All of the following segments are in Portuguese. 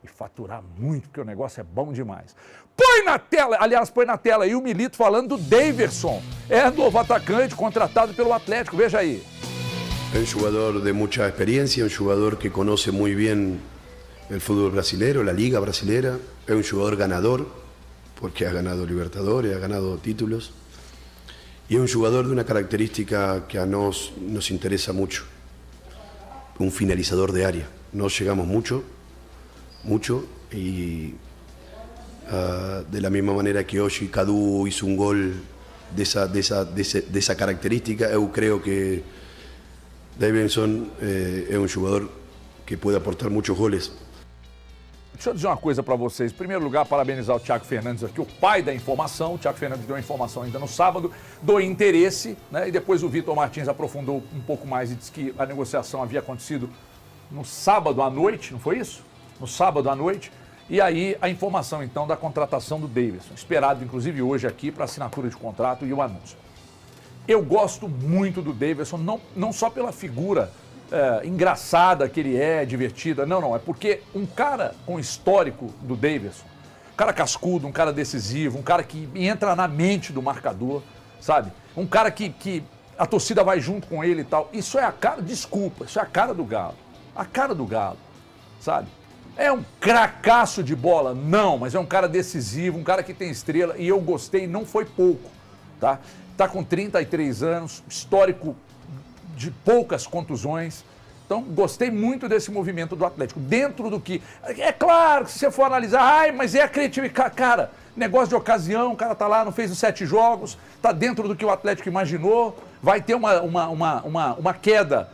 e faturar muito, porque o negócio é bom demais. Põe na tela, aliás, põe na tela aí o Milito falando do Daverson. É novo atacante contratado pelo Atlético, veja aí. É um jogador de muita experiência, um jogador que conhece muito bem o futebol brasileiro, a liga brasileira. É um jogador ganador, porque ha ganado Libertadores, ha ganado títulos. E é um jogador de uma característica que a nós nos interessa muito. Um finalizador de área. Nós chegamos muito y de la misma manera que hoy Cadu hizo un gol de esa característica, eu creo que Daverson é um jogador que pode aportar muitos goles. Deixa eu dizer uma coisa para vocês. Em primeiro lugar, parabenizar o Thiago Fernandes aqui, o pai da informação. O Thiago Fernandes deu a informação ainda no sábado do interesse, né? E depois o Vitor Martins aprofundou um pouco mais e disse que a negociação havia acontecido no sábado à noite, não foi isso? No sábado à noite, e aí a informação então da contratação do Daverson, esperado inclusive hoje aqui para assinatura de contrato e o anúncio. Eu gosto muito do Daverson, não só pela figura engraçada que ele é, divertida, não, é porque um cara com histórico do Daverson, um cara cascudo, um cara decisivo, um cara que entra na mente do marcador, sabe? Um cara que a torcida vai junto com ele e tal, isso é a cara, desculpa, isso é a cara do Galo, sabe? É um cracaço de bola? Não, mas é um cara decisivo, um cara que tem estrela e eu gostei, não foi pouco, tá? Tá com 33 anos, histórico de poucas contusões, então gostei muito desse movimento do Atlético, dentro do que... É claro que se você for analisar, mas é a criatividade, cara, negócio de ocasião, o cara tá lá, não fez os 7 jogos, tá dentro do que o Atlético imaginou, vai ter uma queda...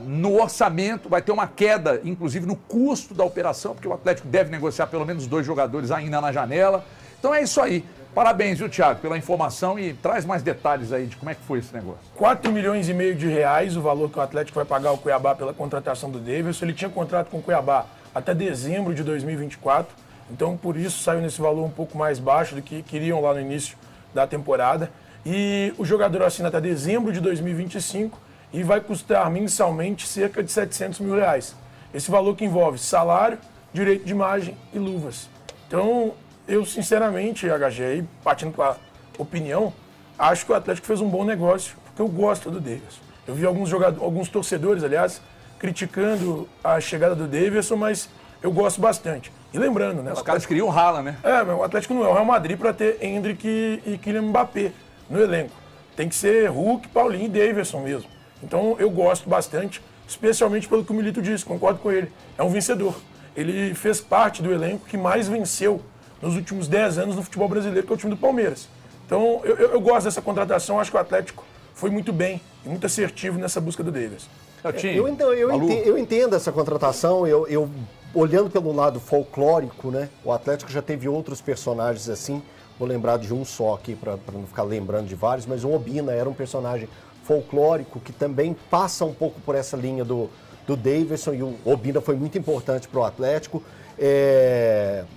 no orçamento, vai ter uma queda, inclusive, no custo da operação, porque o Atlético deve negociar pelo menos 2 jogadores ainda na janela. Então é isso aí. Parabéns, viu, Thiago, pela informação e traz mais detalhes aí de como é que foi esse negócio. 4,5 milhões de reais, o valor que o Atlético vai pagar ao Cuiabá pela contratação do Daverson. Ele tinha contrato com o Cuiabá até dezembro de 2024, então por isso saiu nesse valor um pouco mais baixo do que queriam lá no início da temporada. E o jogador assina até dezembro de 2025, e vai custar mensalmente cerca de 700 mil reais. Esse valor que envolve salário, direito de imagem e luvas. Então, eu sinceramente, HG, partindo para a opinião, acho que o Atlético fez um bom negócio, porque eu gosto do Daverson. Eu vi alguns torcedores, aliás, criticando a chegada do Daverson, mas eu gosto bastante. E lembrando, né? Os caras queriam o Haaland, né? Mas o Atlético não é o Real Madrid para ter Endrick e Kylian Mbappé no elenco. Tem que ser Hulk, Paulinho e Daverson mesmo. Então eu gosto bastante, especialmente pelo que o Milito disse, concordo com ele. É um vencedor. Ele fez parte do elenco que mais venceu nos últimos 10 anos no futebol brasileiro, que é o time do Palmeiras. Então eu gosto dessa contratação, acho que o Atlético foi muito bem e muito assertivo nessa busca do Daverson. Eu entendo essa contratação, eu olhando pelo lado folclórico, né? O Atlético já teve outros personagens assim, vou lembrar de um só aqui para não ficar lembrando de vários, mas o Obina era um personagem folclórico que também passa um pouco por essa linha do Daverson, e o Obina foi muito importante para o Atlético.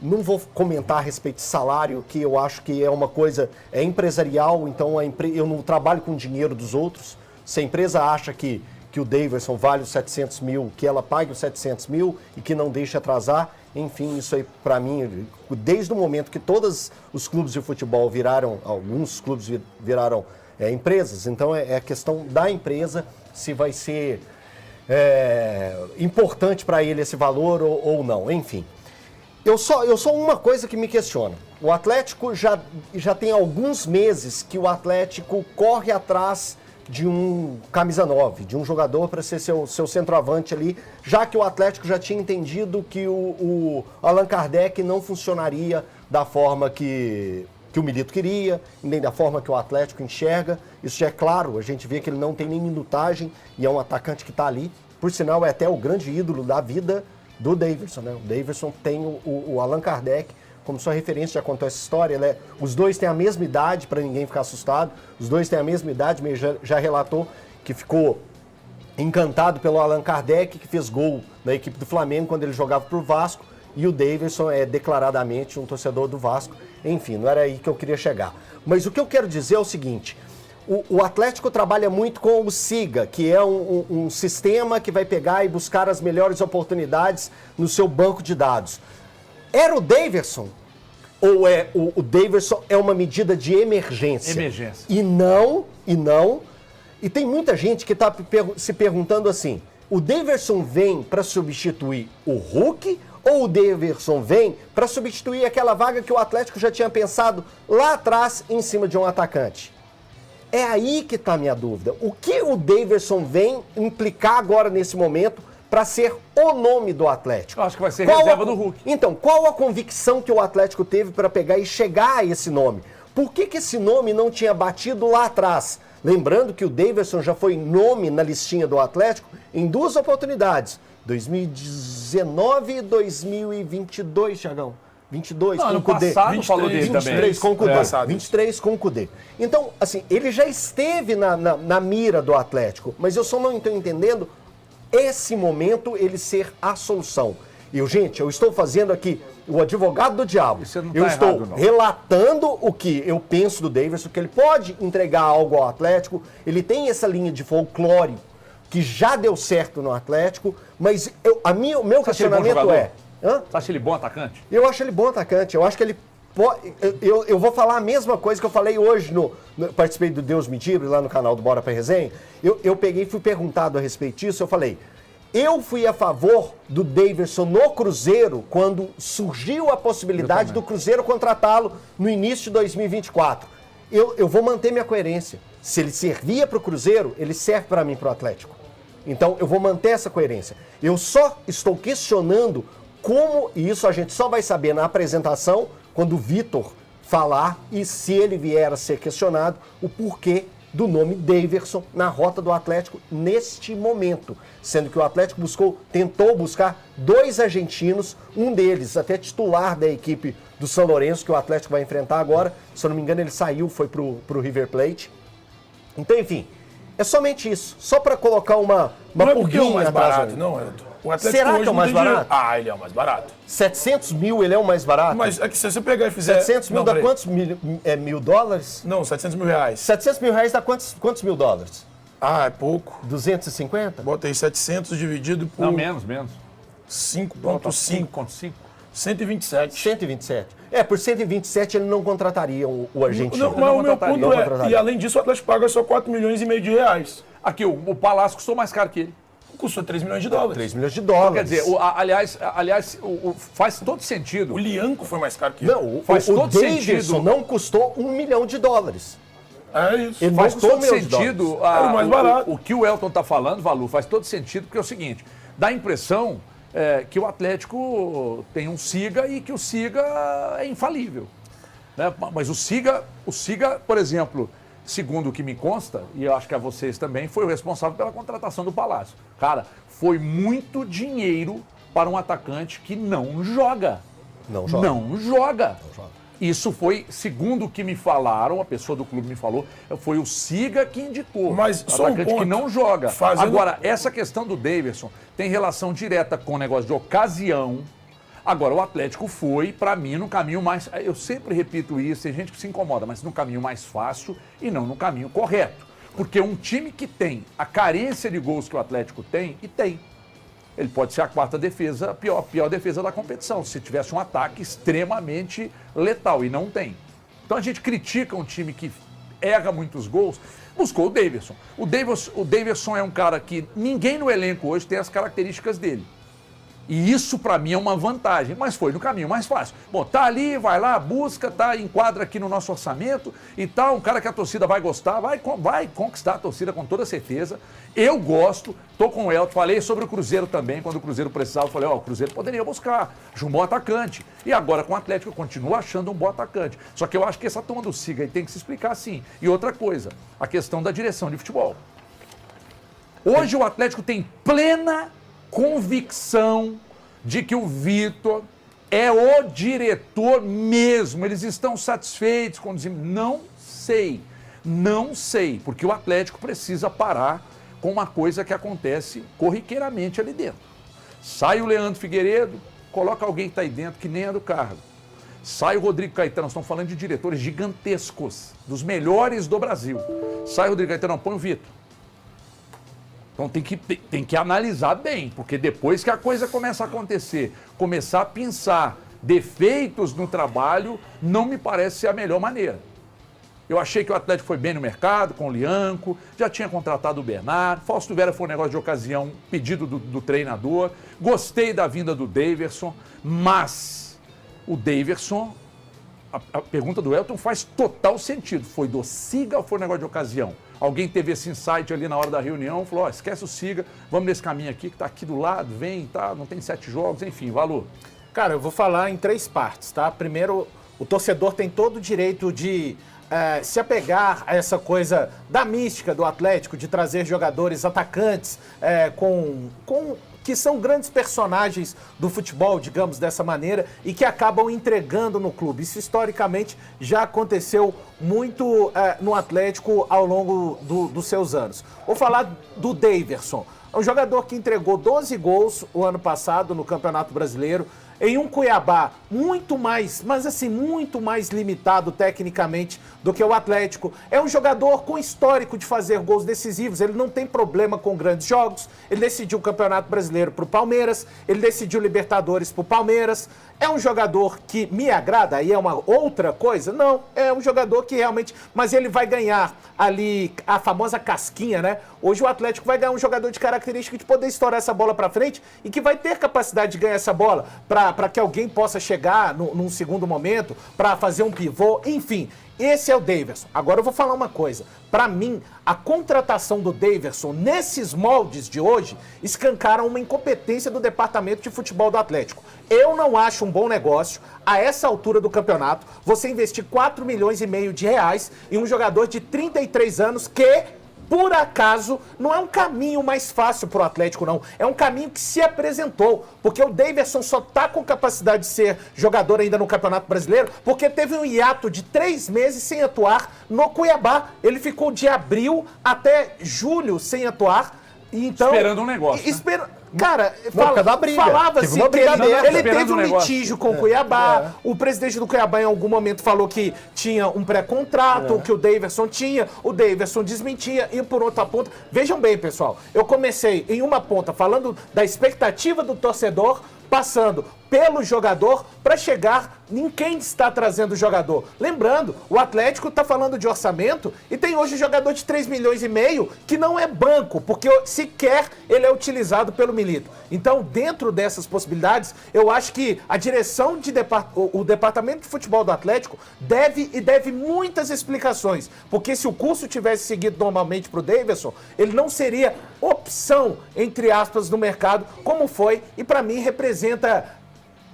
Não vou comentar a respeito de salário, que eu acho que é uma coisa empresarial, então eu não trabalho com dinheiro dos outros. Se a empresa acha que o Daverson vale os 700 mil, que ela pague os 700 mil e que não deixe atrasar, enfim, isso aí para mim, desde o momento que todos os clubes de futebol alguns clubes viraram empresas, então é a questão da empresa se vai ser importante para ele esse valor ou não, enfim. Eu só uma coisa que me questiona. O Atlético já tem alguns meses que o Atlético corre atrás de um camisa 9, de um jogador para ser seu centroavante ali, já que o Atlético já tinha entendido que o Allan Kardec não funcionaria da forma que o Milito queria, nem da forma que o Atlético enxerga. Isso já é claro, a gente vê que ele não tem nem minutagem e é um atacante que está ali. Por sinal, é até o grande ídolo da vida do Daverson, né? O Daverson tem o Allan Kardec como sua referência, já contou essa história. Os dois têm a mesma idade, para ninguém ficar assustado. Os dois têm a mesma idade, mas já relatou que ficou encantado pelo Allan Kardec, que fez gol na equipe do Flamengo quando ele jogava para o Vasco. E o Daverson é declaradamente um torcedor do Vasco. Enfim, não era aí que eu queria chegar. Mas o que eu quero dizer é o seguinte: o Atlético trabalha muito com o SIGA, que é um sistema que vai pegar e buscar as melhores oportunidades no seu banco de dados. Era o Daverson? Ou o Daverson é uma medida de emergência? Emergência. E não. E tem muita gente que está se perguntando assim, o Daverson vem para substituir o Hulk ou o Daverson vem para substituir aquela vaga que o Atlético já tinha pensado lá atrás em cima de um atacante? É aí que está a minha dúvida. O que o Daverson vem implicar agora nesse momento para ser o nome do Atlético? Eu acho que vai ser reserva do Hulk. Então, qual a convicção que o Atlético teve para pegar e chegar a esse nome? Por que esse nome não tinha batido lá atrás? Lembrando que o Daverson já foi nome na listinha do Atlético em 2 oportunidades. 2019 e 2022, Thiagão. 22 não, com o Cudê. passado 23, falou dele 23 também. com o Cudê. Passado. 23 com o Cudê. Então, assim, ele já esteve na mira do Atlético, mas eu só não estou entendendo esse momento ele ser a solução. Gente, eu estou fazendo aqui o advogado do diabo. Você não tá eu estou errado, não. relatando o que eu penso do Daverson, que ele pode entregar algo ao Atlético, ele tem essa linha de folclore que já deu certo no Atlético, mas o meu questionamento é... Você acha ele bom atacante? Eu acho ele bom atacante, eu acho que ele pode... Eu vou falar a mesma coisa que eu falei hoje, participei do Deus Me Livre, lá no canal do Bora Pra Resenha, eu peguei e fui perguntado a respeito disso, eu falei... Eu fui a favor do Daverson no Cruzeiro quando surgiu a possibilidade do Cruzeiro contratá-lo no início de 2024. Eu vou manter minha coerência. Se ele servia para o Cruzeiro, ele serve para mim, para o Atlético. Então, eu vou manter essa coerência. Eu só estou questionando como, e isso a gente só vai saber na apresentação, quando o Vitor falar e se ele vier a ser questionado, o porquê do nome Daverson na rota do Atlético neste momento. Sendo que o Atlético tentou buscar 2 argentinos, um deles até titular da equipe do São Lourenço, que o Atlético vai enfrentar agora. Se eu não me engano, ele saiu, foi pro River Plate. Então, enfim, é somente isso. Só para colocar uma Não é porque é o mais atrás barato, dele. não, Elton. O Atlético Será hoje que é o não mais tem dinheiro. barato? Ah, ele é o mais barato. 700 mil, ele é o mais barato? Mas é que se você pegar e fizer... 700 mil Não, dá peraí. quantos mil dólares? Não, 700 mil reais. 700 mil reais dá quantos mil dólares? Ah, é pouco. 250? Bota aí 700 dividido por Não, menos. 5,5. 5,5. 127. 127. Por 127 ele não contrataria o argentino. Não, mas o meu contrataria. ponto Não é, contrataria. e além disso o Atlético paga só 4 milhões e meio de reais. Aqui, o Palácio custou mais caro que ele. Custou 3 milhões de dólares. 3 milhões de dólares. Quer dizer, aliás, faz todo sentido. O Lianco foi mais caro que ele. Não, Faz o todo Daverson sentido. não custou $1 milhão. É isso. Ele Faz não custou todo $1 milhão. sentido. Era o mais barato. O que o Elton está falando, Valu, faz todo sentido, porque é o seguinte, dá a impressão que o Atlético tem um SIGA e que o SIGA é infalível. Né? Mas o SIGA, por exemplo, segundo o que me consta, e eu acho que a vocês também, foi o responsável pela contratação do Palácio. Cara, foi muito dinheiro para um atacante que não joga. Não joga. Não joga. Isso foi, segundo o que me falaram, a pessoa do clube me falou, foi o SIGA que indicou. Mas o só um atacante ponto. que não joga. Fazendo- Agora, essa questão do Daverson tem relação direta com o negócio de ocasião. Agora, o Atlético foi, para mim, no caminho mais... Eu sempre repito isso, tem gente que se incomoda, mas no caminho mais fácil e não no caminho correto. Porque um time que tem a carência de gols que o Atlético tem, e tem, ele pode ser a 4ª defesa, a pior defesa da competição, se tivesse um ataque extremamente letal, e não tem. Então a gente critica um time que erra muitos gols, buscou o Daverson. O Daverson é um cara que ninguém no elenco hoje tem as características dele. E isso, para mim, é uma vantagem, mas foi no caminho mais fácil. Bom, tá ali, vai lá, busca, tá, enquadra aqui no nosso orçamento e tal, um cara que a torcida vai gostar, vai conquistar a torcida com toda certeza. Eu gosto, tô com o Elton, falei sobre o Cruzeiro também, quando o Cruzeiro precisava, eu falei, o Cruzeiro poderia buscar, acho um bom atacante. E agora com o Atlético eu continuo achando um bom atacante. Só que eu acho que essa turma do SIGA aí tem que se explicar sim. E outra coisa, a questão da direção de futebol. Hoje o Atlético tem plena convicção de que o Vitor é o diretor mesmo. Eles estão satisfeitos com o desempenho? Não sei, porque o Atlético precisa parar com uma coisa que acontece corriqueiramente ali dentro. Sai o Leandro Figueiredo, coloca alguém que está aí dentro que nem é do cargo. Sai o Rodrigo Caetano, nós estamos falando de diretores gigantescos, dos melhores do Brasil. Sai o Rodrigo Caetano, põe o Vitor. Então tem que analisar bem, porque depois que a coisa começa a acontecer, começar a pensar defeitos no trabalho, não me parece ser a melhor maneira. Eu achei que o Atlético foi bem no mercado, com o Lianco, já tinha contratado o Bernardo, Fausto Vera foi um negócio de ocasião, pedido do treinador, gostei da vinda do Daverson, mas o Daverson, a pergunta do Elton faz total sentido, foi do Siga ou foi um negócio de ocasião? Alguém teve esse insight ali na hora da reunião, falou, esquece o Siga, vamos nesse caminho aqui, que está aqui do lado, vem, tá, não tem 7 jogos, enfim, valor. Cara, eu vou falar em 3 partes, tá? Primeiro, o torcedor tem todo o direito de se apegar a essa coisa da mística do Atlético, de trazer jogadores atacantes que são grandes personagens do futebol, digamos dessa maneira, e que acabam entregando no clube. Isso historicamente já aconteceu muito no Atlético ao longo dos seus anos. Vou falar do Daverson, um jogador que entregou 12 gols o ano passado no Campeonato Brasileiro, em um Cuiabá muito mais, mas assim, muito mais limitado tecnicamente do que o Atlético. É um jogador com histórico de fazer gols decisivos, ele não tem problema com grandes jogos, ele decidiu o Campeonato Brasileiro pro Palmeiras, ele decidiu Libertadores pro Palmeiras. É um jogador que me agrada, aí é uma outra coisa? Não, é um jogador que realmente, mas ele vai ganhar ali a famosa casquinha, né? Hoje o Atlético vai ganhar um jogador de característica de poder estourar essa bola pra frente e que vai ter capacidade de ganhar essa bola para que alguém possa chegar num segundo momento, para fazer um pivô, enfim. Esse é o Daverson. Agora eu vou falar uma coisa. Para mim, a contratação do Daverson nesses moldes de hoje escancaram uma incompetência do departamento de futebol do Atlético. Eu não acho um bom negócio, a essa altura do campeonato, você investir 4,5 milhões de reais em um jogador de 33 anos que, por acaso, não é um caminho mais fácil pro Atlético, não. É um caminho que se apresentou, porque o Daverson só tá com capacidade de ser jogador ainda no Campeonato Brasileiro, porque teve um hiato de 3 meses sem atuar no Cuiabá. Ele ficou de abril até julho sem atuar. Então, esperando um negócio. Cara, falava-se que ele teve um litígio com o Cuiabá. O presidente do Cuiabá, em algum momento, falou que tinha um pré-contrato, que o Daverson tinha. O Daverson desmentia. E por outra ponta, vejam bem, pessoal, eu comecei em uma ponta falando da expectativa do torcedor, passando pelo jogador para chegar em quem está trazendo o jogador. Lembrando, o Atlético está falando de orçamento e tem hoje um jogador de 3,5 milhões que não é banco, porque sequer ele é utilizado pelo Milito. Então, dentro dessas possibilidades, eu acho que a direção o departamento de futebol do Atlético deve muitas explicações, porque se o curso tivesse seguido normalmente para o Daverson, ele não seria opção, entre aspas, no mercado, como foi, e para mim representa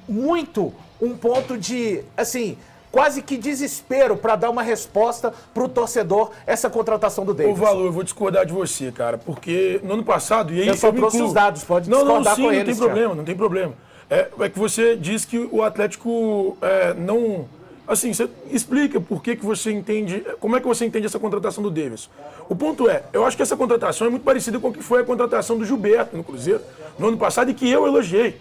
muito um ponto de, assim, quase que desespero para dar uma resposta pro torcedor essa contratação do Daverson. O Valor, eu vou discordar de você, cara, porque no ano passado... E aí eu só trouxe os dados, pode discordar com eles. Não tem problema. É que você diz que o Atlético não... Assim, você explica por que você entende... Como é que você entende essa contratação do Daverson? O ponto é, eu acho que essa contratação é muito parecida com o que foi a contratação do Gilberto no Cruzeiro no ano passado e que eu elogiei.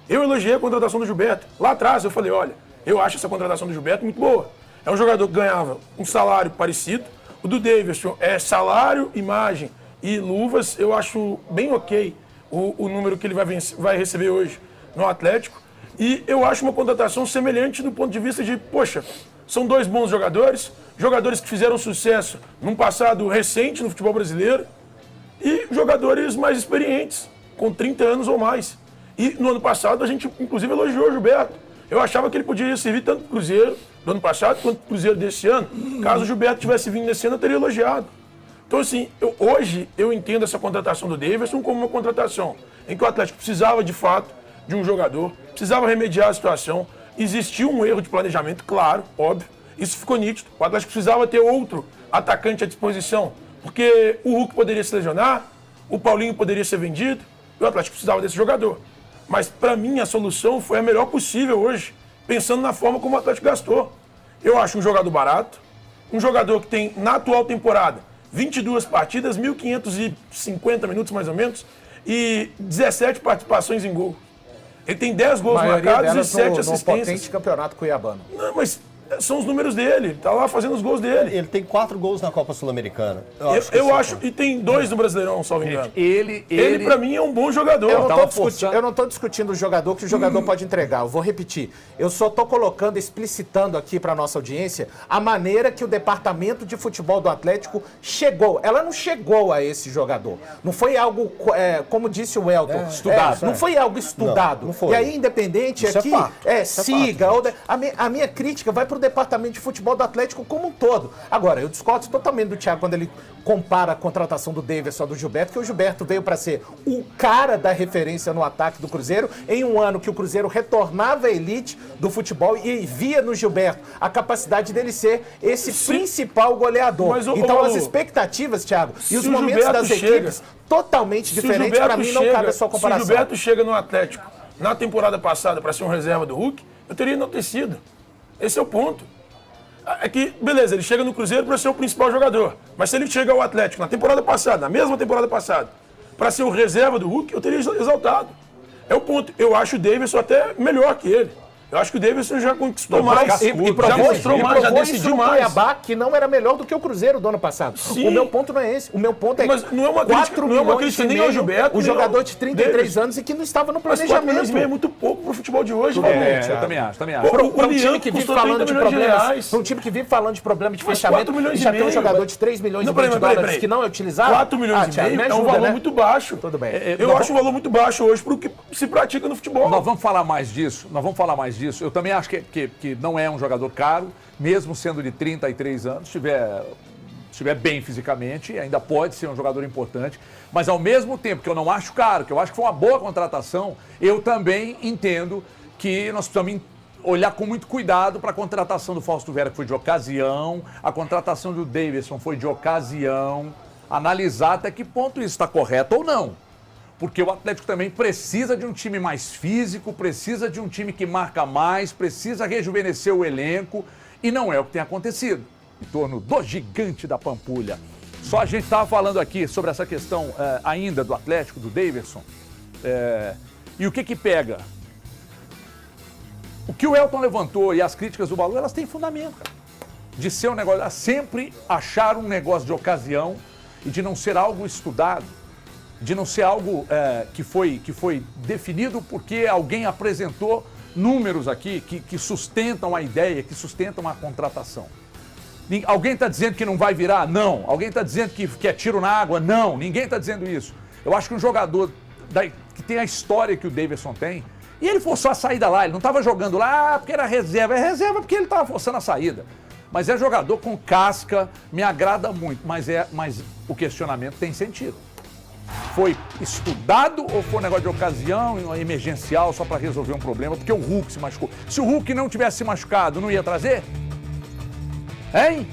Eu elogiei a contratação do Gilberto. Lá atrás eu falei, olha, eu acho essa contratação do Gilberto muito boa. É um jogador que ganhava um salário parecido. O do Daverson é salário, imagem e luvas. Eu acho bem ok o número que ele vai receber hoje no Atlético. E eu acho uma contratação semelhante do ponto de vista de, poxa, são 2 bons jogadores, jogadores que fizeram sucesso num passado recente no futebol brasileiro e jogadores mais experientes, com 30 anos ou mais. E no ano passado a gente, inclusive, elogiou o Gilberto. Eu achava que ele poderia servir tanto para o Cruzeiro do ano passado quanto para o Cruzeiro desse ano. Caso o Gilberto tivesse vindo nesse ano, eu teria elogiado. Então, assim, hoje eu entendo essa contratação do Daverson como uma contratação em que o Atlético precisava, de fato, de um jogador, precisava remediar a situação. Existiu um erro de planejamento, claro, óbvio. Isso ficou nítido. O Atlético precisava ter outro atacante à disposição, porque o Hulk poderia se lesionar, o Paulinho poderia ser vendido, e o Atlético precisava desse jogador. Mas, para mim, a solução foi a melhor possível hoje, pensando na forma como o Atlético gastou. Eu acho um jogador barato, um jogador que tem, na atual temporada, 22 partidas, 1.550 minutos mais ou menos, e 17 participações em gol. Ele tem 10 A gols maioria marcados e delas 7 no potente assistências. campeonato cuiabano. Não, mas são os números dele. Ele tá lá fazendo os gols dele. Ele tem 4 gols na Copa Sul-Americana. Eu acho, e tem 2 no Brasileirão, salvo engano. Ele Pra mim, é um bom jogador. Eu não estou discutindo o jogador que o jogador pode entregar. Eu vou repetir. Eu só estou colocando, explicitando aqui para nossa audiência a maneira que o departamento de futebol do Atlético chegou. Ela não chegou a esse jogador. Não foi algo, como disse o Elton, estudado. não foi algo estudado. Não foi. E aí, independente Isso é aqui, fato. Isso é siga. A minha crítica vai para o departamento de futebol do Atlético como um todo. Agora, eu discordo totalmente do Thiago quando ele compara a contratação do Davidson ao do Gilberto, que o Gilberto veio para ser o cara da referência no ataque do Cruzeiro, em um ano que o Cruzeiro retornava à elite do futebol e via no Gilberto a capacidade dele ser esse principal goleador. Mas, então, as Lu, expectativas, Thiago, e os o momentos Gilberto das equipes totalmente diferentes, para mim não cabe a sua comparação. Se o Gilberto chega no Atlético na temporada passada para ser um reserva do Hulk, eu teria enaltecido. Esse é o ponto. É que, beleza, ele chega no Cruzeiro para ser o principal jogador. Mas se ele chega ao Atlético na temporada passada, na mesma temporada passada, para ser o reserva do Hulk, eu teria exaltado. É o ponto. Eu acho o Davidson até melhor que ele. Eu acho que o Davidson já conquistou mais. Já mostrou mais, já decidiu mais. Cuiabá, que não era melhor do que o Cruzeiro do ano passado. Sim. O meu ponto não é esse. O meu ponto é que Mas não é uma crítica, não é uma crítica nem ao Gilberto, o nem ao jogador de 33 Davidson. anos e que não estava no Mas 4 milhões planejamento. e meio é muito pouco pro futebol de hoje, eu Thiago. também acho. Pô, Para um time Lian que vive custou falando 30 de milhões de problemas, reais. para um time que vive falando de problema de Mas fechamento 4 milhões e e já tem um meio, jogador velho. de 3 milhões Não, e meio de peraí. dólares que não é utilizado. 4 milhões e Thiago, meio me é um ajuda, valor né? muito baixo. Tudo bem. Eu acho um valor muito baixo hoje pro que se pratica no futebol. Nós vamos falar mais disso, Eu também acho que não é um jogador caro, mesmo sendo de 33 anos, estiver bem fisicamente, ainda pode ser um jogador importante. Mas ao mesmo tempo que eu não acho caro, que eu acho que foi uma boa contratação, eu também entendo que nós precisamos olhar com muito cuidado para a contratação do Fausto Vera, que foi de ocasião, a contratação do Davidson foi de ocasião, analisar até que ponto isso está correto ou não. Porque o Atlético também precisa de um time mais físico, precisa de um time que marca mais, precisa rejuvenescer o elenco, e não é o que tem acontecido em torno do gigante da Pampulha. Só a gente estava falando aqui sobre essa questão ainda do Atlético, do Davidson, e o que pega? O que o Elton levantou e as críticas do Balu, elas têm fundamento, cara. De ser um negócio, sempre achar um negócio de ocasião e de não ser algo estudado, de não ser algo que foi definido porque alguém apresentou números aqui que sustentam a ideia, que sustentam a contratação. Alguém está dizendo que não vai virar? Não. Alguém está dizendo que é tiro na água? Não. Ninguém está dizendo isso. Eu acho que um jogador que tem a história que o Davidson tem, e ele forçou a saída lá, ele não estava jogando lá porque era reserva. É reserva porque ele estava forçando a saída. Mas é jogador com casca, me agrada muito, mas o questionamento tem sentido. Foi estudado ou foi um negócio de ocasião, emergencial, só para resolver um problema? Porque o Hulk se machucou. Se o Hulk não tivesse se machucado, não ia trazer? Hein?